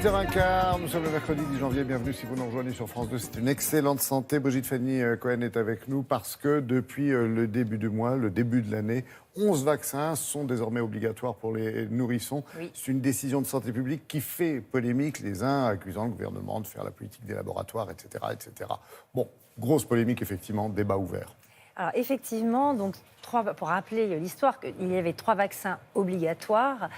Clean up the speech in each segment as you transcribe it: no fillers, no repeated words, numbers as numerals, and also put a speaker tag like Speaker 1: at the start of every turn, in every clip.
Speaker 1: 8h15, nous sommes le mercredi 10 janvier, bienvenue si vous nous rejoignez sur France 2, c'est une excellente santé. Brigitte Fanny Cohen est avec nous parce que depuis le début du mois, le début de l'année, 11 vaccins sont désormais obligatoires pour les nourrissons. Oui. C'est une décision de santé publique qui fait polémique, les uns accusant le gouvernement de faire la politique des laboratoires, etc. etc. Bon, grosse polémique effectivement, débat ouvert.
Speaker 2: Alors effectivement, donc, pour rappeler l'histoire, il y avait 3 vaccins obligatoires,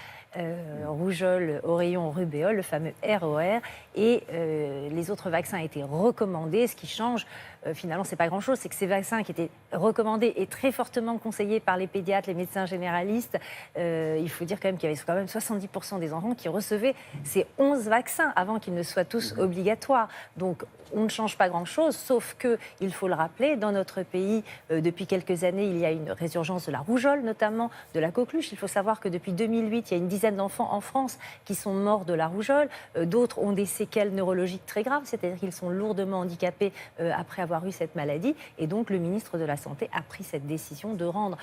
Speaker 2: rougeole, oreillon, rubéole, le fameux ROR, et les autres vaccins étaient recommandés. Ce qui change, finalement, c'est pas grand-chose, c'est que ces vaccins qui étaient recommandés et très fortement conseillés par les pédiatres, les médecins généralistes, il faut dire quand même qu'il y avait quand même 70% des enfants qui recevaient ces 11 vaccins avant qu'ils ne soient tous obligatoires. Donc on ne change pas grand-chose, sauf que, il faut le rappeler, dans notre pays, depuis quelques années, il y a une résurgence de la rougeole, notamment de la coqueluche. Il faut savoir que depuis 2008, il y a une dizaine d'enfants en France qui sont morts de la rougeole. D'autres ont des séquelles neurologiques très graves, c'est-à-dire qu'ils sont lourdement handicapés après avoir eu cette maladie. Et donc, le ministre de la Santé a pris cette décision de rendre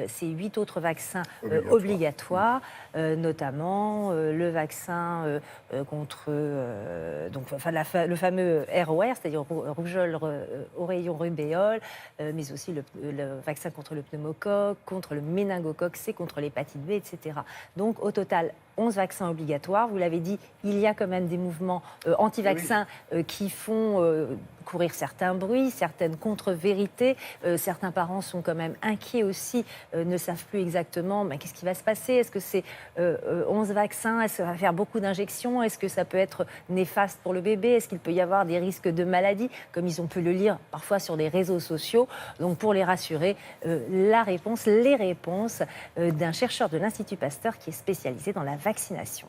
Speaker 2: ces 8 autres vaccins obligatoires, notamment le vaccin contre le fameux ROR, c'est-à-dire rougeole, oreillon, rubéole, mais aussi le vaccin contre le pneumocoque, contre le méningocoque C, contre l'hépatite B, etc. Donc, au total, 11 vaccins obligatoires. Vous l'avez dit, il y a quand même des mouvements anti-vaccins qui font courir certains bruits, certaines contre-vérités. Certains parents sont quand même inquiets aussi, ne savent plus exactement qu'est-ce qui va se passer. Est-ce que c'est 11 vaccins? Est-ce que ça va faire beaucoup d'injections? Est-ce que ça peut être néfaste pour le bébé? Est-ce qu'il peut y avoir des risques de maladie, comme ils ont pu le lire parfois sur des réseaux sociaux? Donc pour les rassurer, les réponses d'un chercheur de l'Institut Pasteur qui est spécialisé dans la vaccination.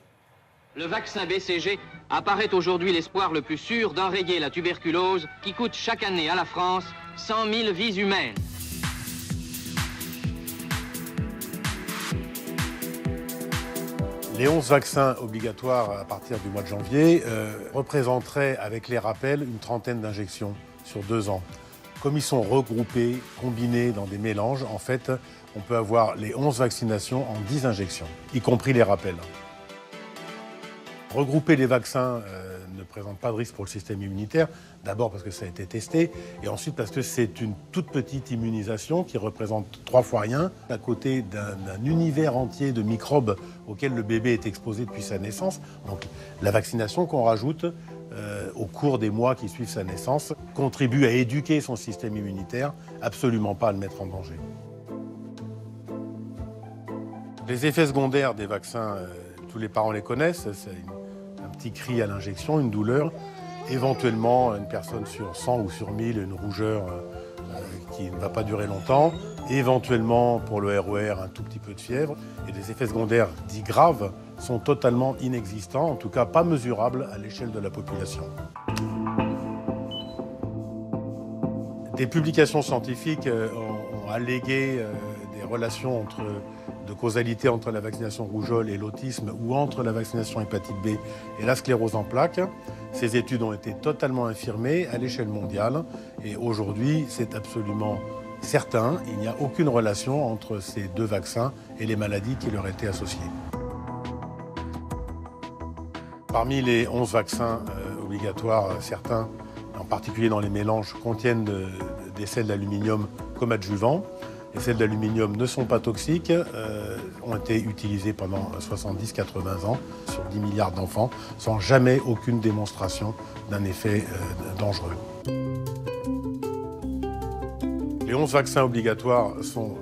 Speaker 3: Le vaccin BCG apparaît aujourd'hui l'espoir le plus sûr d'enrayer la tuberculose qui coûte chaque année à la France 100 000 vies humaines.
Speaker 4: Les 11 vaccins obligatoires à partir du mois de janvier représenteraient, avec les rappels, une trentaine d'injections sur 2 ans. Comme ils sont regroupés, combinés dans des mélanges, en fait, on peut avoir les 11 vaccinations en 10 injections, y compris les rappels. Regrouper les vaccins ne présente pas de risque pour le système immunitaire, d'abord parce que ça a été testé, et ensuite parce que c'est une toute petite immunisation qui représente 3 fois rien, à côté d'un univers entier de microbes auxquels le bébé est exposé depuis sa naissance. Donc la vaccination qu'on rajoute au cours des mois qui suivent sa naissance contribue à éduquer son système immunitaire, absolument pas à le mettre en danger. Les effets secondaires des vaccins, tous les parents les connaissent, c'est un petit cri à l'injection, une douleur, éventuellement une personne sur 100 ou sur 1000, une rougeur qui ne va pas durer longtemps, éventuellement pour le ROR un tout petit peu de fièvre, et les effets secondaires dits graves sont totalement inexistants, en tout cas pas mesurables à l'échelle de la population. Des publications scientifiques ont allégué des relations de causalité entre la vaccination rougeole et l'autisme ou entre la vaccination hépatite B et la sclérose en plaques. Ces études ont été totalement infirmées à l'échelle mondiale et aujourd'hui, c'est absolument certain, il n'y a aucune relation entre ces 2 vaccins et les maladies qui leur étaient associées. Parmi les 11 vaccins obligatoires, certains, en particulier dans les mélanges, contiennent des sels d'aluminium comme adjuvants. Les sels d'aluminium ne sont pas toxiques, ont été utilisés pendant 70-80 ans sur 10 milliards d'enfants, sans jamais aucune démonstration d'un effet dangereux. Les 11 vaccins obligatoires sont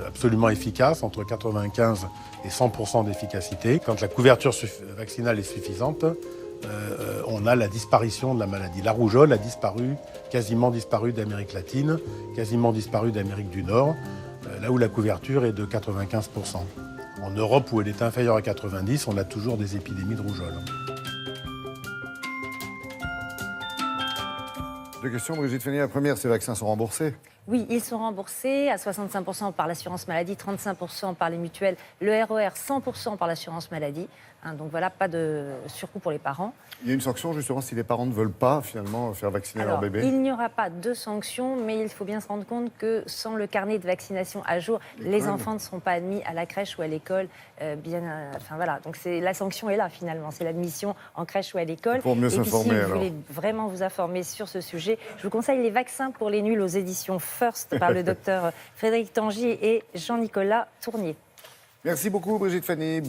Speaker 4: absolument efficaces, entre 95 et 100% d'efficacité. Quand la couverture vaccinale est suffisante, on a la disparition de la maladie. La rougeole a disparu, quasiment disparu d'Amérique latine, quasiment disparu d'Amérique du Nord, là où la couverture est de 95%. En Europe, où elle est inférieure à 90, on a toujours des épidémies de rougeole.
Speaker 1: 2 questions, Brigitte Fanny. La première, ces vaccins sont remboursés?
Speaker 2: Oui, ils sont remboursés à 65% par l'assurance maladie, 35% par les mutuelles, le RER 100% par l'assurance maladie. Donc voilà, pas de surcoût pour les parents.
Speaker 1: Il y a une sanction justement si les parents ne veulent pas finalement faire vacciner leur bébé.
Speaker 2: Il n'y aura pas de sanction, mais il faut bien se rendre compte que sans le carnet de vaccination à jour, les enfants ne seront pas admis à la crèche ou à l'école. Enfin voilà, donc la sanction est là finalement, c'est l'admission en crèche ou à l'école.
Speaker 1: Pour mieux s'informer
Speaker 2: si vous
Speaker 1: alors.
Speaker 2: voulez vraiment vous informer sur ce sujet, je vous conseille les vaccins pour les nuls aux éditions First par le docteur Frédéric Tangy et Jean-Nicolas Tournier.
Speaker 1: Merci beaucoup Brigitte Fanny.